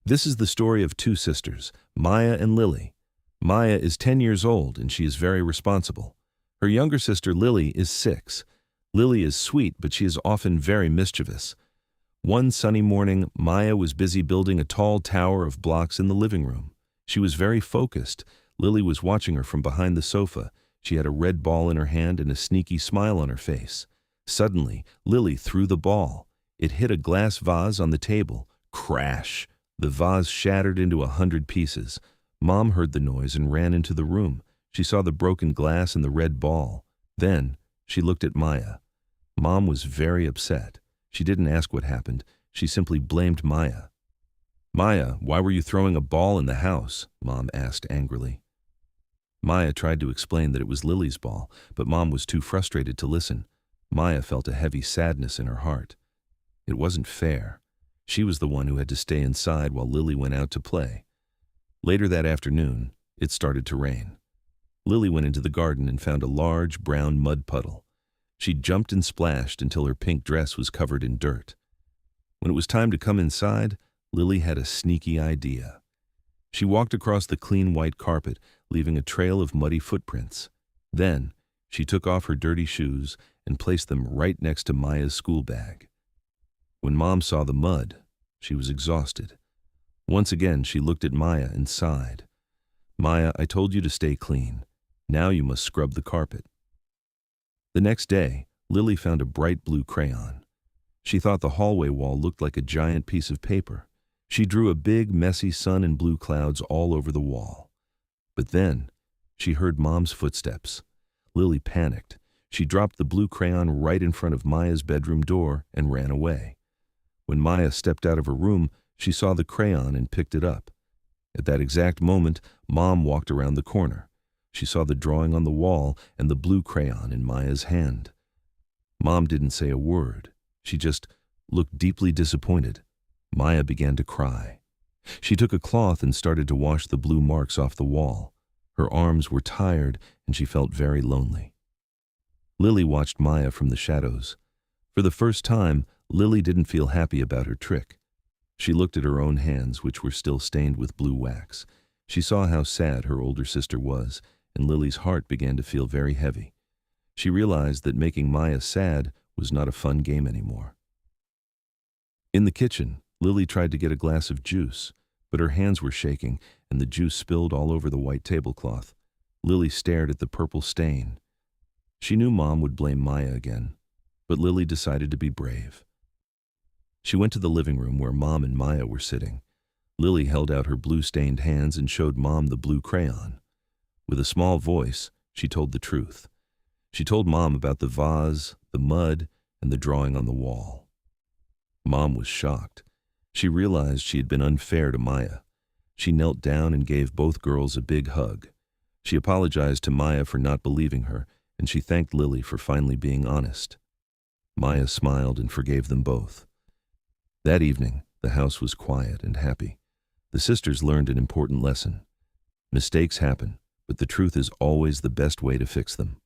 This is the story of two sisters, Maya and Lily. Maya is 10 years old and she is very responsible. Her younger sister Lily is 6. Lily is sweet, but she is often very mischievous. One sunny morning, Maya was busy building a tall tower of blocks in the living room. She was very focused. Lily was watching her from behind the sofa. She had a red ball in her hand and a sneaky smile on her face. Suddenly, Lily threw the ball. It hit a glass vase on the table. Crash! The vase shattered into 100 pieces. Mom heard the noise and ran into the room. She saw the broken glass and the red ball. Then, she looked at Maya. Mom was very upset. She didn't ask what happened. She simply blamed Maya. "Maya, why were you throwing a ball in the house?" Mom asked angrily. Maya tried to explain that it was Lily's ball, but Mom was too frustrated to listen. Maya felt a heavy sadness in her heart. It wasn't fair. She was the one who had to stay inside while Lily went out to play. Later that afternoon, it started to rain. Lily went into the garden and found a large brown mud puddle. She jumped and splashed until her pink dress was covered in dirt. When it was time to come inside, Lily had a sneaky idea. She walked across the clean white carpet, leaving a trail of muddy footprints. Then, she took off her dirty shoes and placed them right next to Maya's school bag. When Mom saw the mud, she was exhausted. Once again, she looked at Maya and sighed. "Maya, I told you to stay clean. Now you must scrub the carpet." The next day, Lily found a bright blue crayon. She thought the hallway wall looked like a giant piece of paper. She drew a big, messy sun and blue clouds all over the wall. But then, she heard Mom's footsteps. Lily panicked. She dropped the blue crayon right in front of Maya's bedroom door and ran away. When Maya stepped out of her room, she saw the crayon and picked it up. At that exact moment, Mom walked around the corner. She saw the drawing on the wall and the blue crayon in Maya's hand. Mom didn't say a word. She just looked deeply disappointed. Maya began to cry. She took a cloth and started to wash the blue marks off the wall. Her arms were tired and she felt very lonely. Lily watched Maya from the shadows. For the first time, Lily didn't feel happy about her trick. She looked at her own hands, which were still stained with blue wax. She saw how sad her older sister was, and Lily's heart began to feel very heavy. She realized that making Maya sad was not a fun game anymore. In the kitchen, Lily tried to get a glass of juice, but her hands were shaking and the juice spilled all over the white tablecloth. Lily stared at the purple stain. She knew Mom would blame Maya again, but Lily decided to be brave. She went to the living room where Mom and Maya were sitting. Lily held out her blue-stained hands and showed Mom the blue crayon. With a small voice, she told the truth. She told Mom about the vase, the mud, and the drawing on the wall. Mom was shocked. She realized she had been unfair to Maya. She knelt down and gave both girls a big hug. She apologized to Maya for not believing her, and she thanked Lily for finally being honest. Maya smiled and forgave them both. That evening, the house was quiet and happy. The sisters learned an important lesson. Mistakes happen, but the truth is always the best way to fix them.